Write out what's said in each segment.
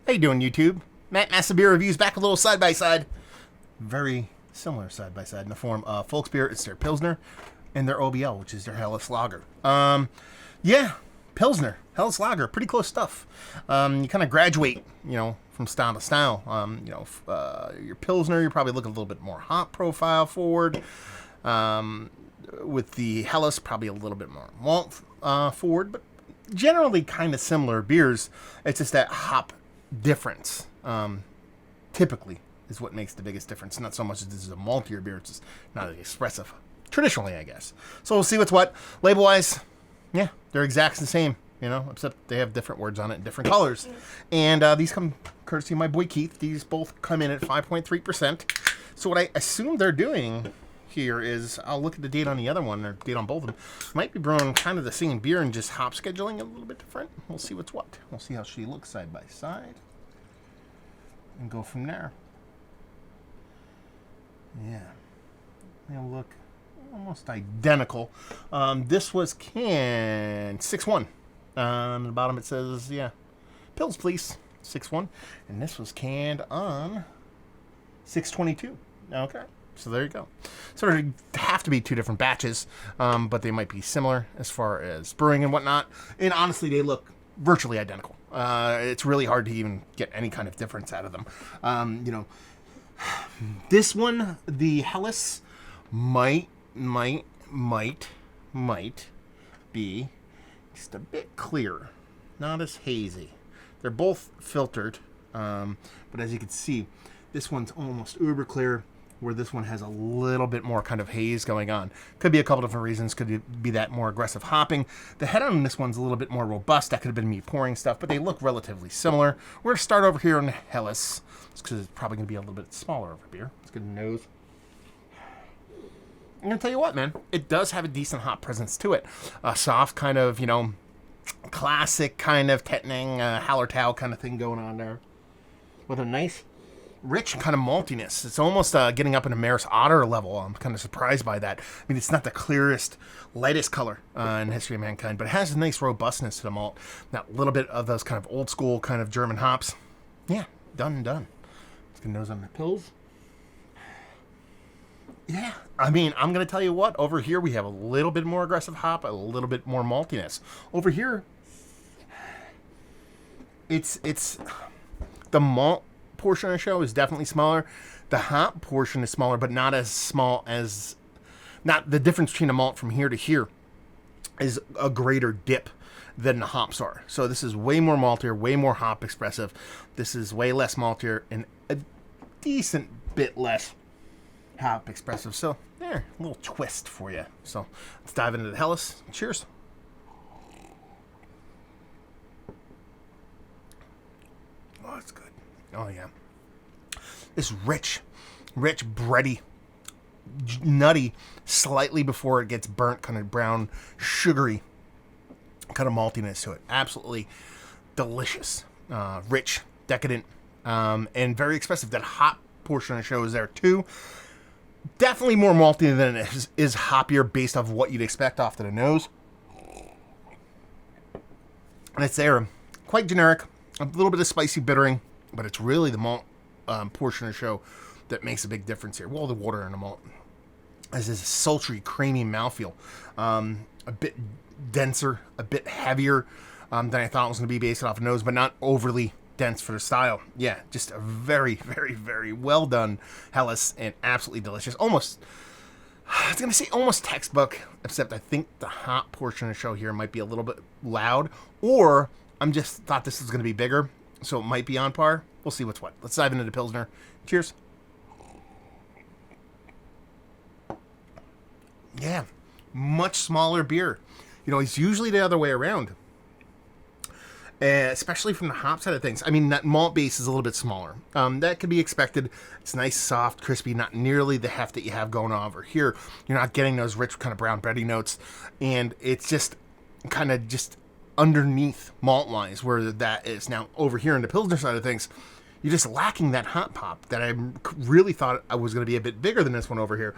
How you doing, YouTube? Matt Massive Beer Reviews back a little side-by-side. Very similar side-by-side in the form of Folksbier. It's their Pilsner and their OBL, which is their Helles Lager. Yeah, Pilsner, Helles Lager, pretty close stuff. You kind of graduate, from style to style. Your Pilsner, you're probably looking a little bit more hop profile forward. With the Helles, probably a little bit more malt forward, but generally kind of similar beers. It's just that hop difference, typically, is what makes the biggest difference. Not so much that this is a maltier beer, it's just not as expressive. Traditionally, I guess. So we'll see what's what. Label-wise, yeah, they're exact the same, except they have different words on it and different colors. And these come courtesy of my boy Keith. These both come in at 5.3%. So what I assume they're doing here is, I'll look at the date on the other one, or date on both of them. Might be brewing kind of the same beer and just hop scheduling a little bit different. We'll see what's what. We'll see how she looks side by side and go from there. Yeah, they'll look almost identical. This was canned 6-1. On the bottom it says, Pils please, 6-1. And this was canned on 6/22. Okay. So there you go. So there have to be two different batches, but they might be similar as far as brewing and whatnot. And honestly, they look virtually identical. It's really hard to even get any kind of difference out of them. This one, the Helles, might be just a bit clearer, not as hazy. They're both filtered, but as you can see, this one's almost uber clear, where this one has a little bit more kind of haze going on. Could be a couple different reasons. Could be that more aggressive hopping. The head on this one's a little bit more robust. That could have been me pouring stuff, but they look relatively similar. We're going to start over here on the Helles, because it's probably going to be a little bit smaller of a beer. Let's get a nose. I'm going to tell you what, man. It does have a decent hop presence to it. A soft kind of, classic kind of Tettnang, Hallertau kind of thing going on there. With a nice rich kind of maltiness. It's almost getting up in a Maris Otter level. I'm kind of surprised by that. I mean, it's not the clearest, lightest color in the history of mankind, but it has a nice robustness to the malt. That little bit of those kind of old school kind of German hops. Yeah, done and done. Let's get a nose on the pills. Yeah, I mean, I'm going to tell you what. Over here, we have a little bit more aggressive hop, a little bit more maltiness. Over here, it's the malt portion of the show is definitely smaller. The hop portion is smaller, but not as small as, not the difference between the malt from here to here is a greater dip than the hops are. So this is way more maltier, way more hop expressive. This is way less maltier and a decent bit less hop expressive. So there, a little twist for you. So let's dive into the Helles. Cheers. Oh, it's good. Oh, yeah. It's rich, bready, nutty, slightly before it gets burnt, kind of brown, sugary, kind of maltiness to it. Absolutely delicious, rich, decadent, and very expressive. That hop portion of the show is there, too. Definitely more malty than it is hoppier based off what you'd expect off to the nose. And it's there. Quite generic. A little bit of spicy bittering, but it's really the malt portion of the show that makes a big difference here. Well, the water and the malt. This is a sultry, creamy mouthfeel. A bit denser, a bit heavier than I thought it was going to be based off the nose, but not overly dense for the style. Yeah, just a very, very, very well done Helles and absolutely delicious. Almost, I was going to say almost textbook, except I think the hop portion of the show here might be a little bit loud, or I'm just thought this was going to be bigger, so it might be on par. We'll see what's what. Let's dive into the Pilsner. Cheers. Yeah, much smaller beer. It's usually the other way around. Especially from the hop side of things. I mean, that malt base is a little bit smaller. That could be expected. It's nice, soft, crispy, not nearly the heft that you have going on over here. You're not getting those rich kind of brown bready notes. And it's just kind of just underneath malt-wise where that is. Now, over here in the Pilsner side of things, you're just lacking that hop pop that I really thought I was going to be a bit bigger than this one over here.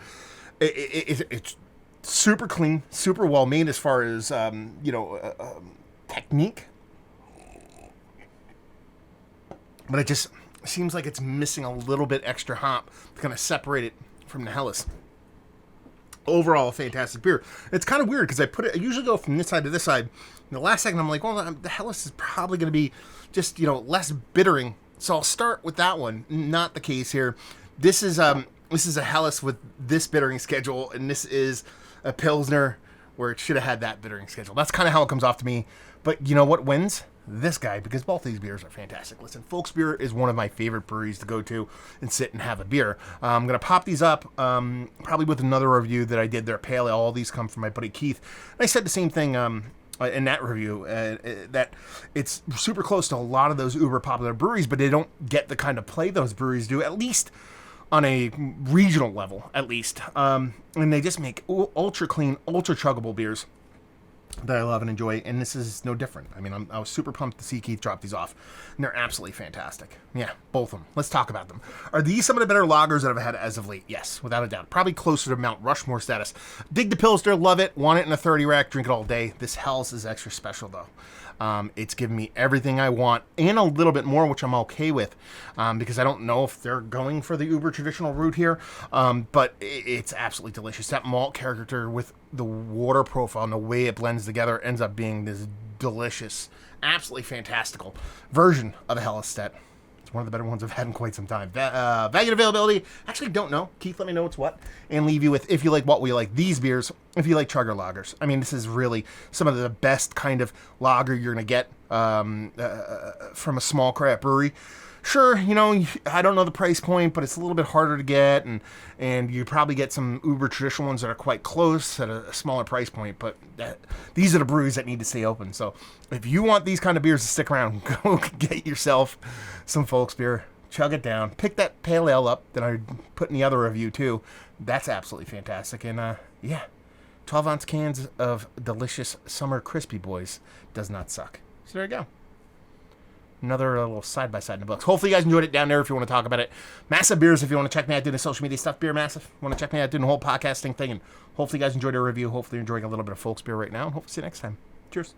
It's super clean, super well made as far as, technique. but it just seems like it's missing a little bit extra hop to kind of separate it from the Helles. Overall, a fantastic beer. It's kind of weird because I usually go from this side to this side. And the last second, I'm like, well, the Helles is probably going to be just, less bittering. So I'll start with that one. Not the case here. This is a Helles with this bittering schedule, and this is a Pilsner where it should have had that bittering schedule. That's kind of how it comes off to me. But you know what wins? This guy, because both these beers are fantastic. Listen, Folksbier is one of my favorite breweries to go to and sit and have a beer. I'm going to pop these up probably with another review that I did. They're pale ale. All these come from my buddy Keith. And I said the same thing in that review, that it's super close to a lot of those uber popular breweries, but they don't get the kind of play those breweries do, at least on a regional level, at least. And they just make ultra clean, ultra chuggable beers that I love and enjoy, and this is no different. I mean, I was super pumped to see Keith drop these off, and they're absolutely fantastic. Yeah, both of them. Let's talk about them. Are these some of the better lagers that I've had as of late? Yes, without a doubt. Probably closer to Mount Rushmore status. Dig the Pilsner, love it, want it in a 30 rack, drink it all day. This Helles is extra special, though. It's given me everything I want and a little bit more, which I'm okay with, because I don't know if they're going for the uber traditional route here, but it's absolutely delicious. That malt character with the water profile and the way it blends together ends up being this delicious, absolutely fantastical version of a Helles. It's one of the better ones I've had in quite some time. Value and availability, actually don't know. Keith, let me know what's what, and leave you with, if you like what we like, these beers, if you like chugger lagers. I mean, this is really some of the best kind of lager you're going to get from a small craft brewery. Sure, I don't know the price point, but it's a little bit harder to get, and you probably get some uber traditional ones that are quite close at a smaller price point, but these are the breweries that need to stay open. So if you want these kind of beers to stick around, go get yourself some Folksbier, chug it down, pick that pale ale up that I put in the other review too. That's absolutely fantastic, and 12-ounce cans of delicious summer crispy boys does not suck. So there you go. Another little side-by-side in the books. Hopefully you guys enjoyed it down there if you want to talk about it. Massive Beers if you want to check me out doing the social media stuff. Beer Massive. Want to check me out doing the whole podcasting thing. And hopefully you guys enjoyed the review. Hopefully you're enjoying a little bit of Folksbier right now. And hopefully see you next time. Cheers.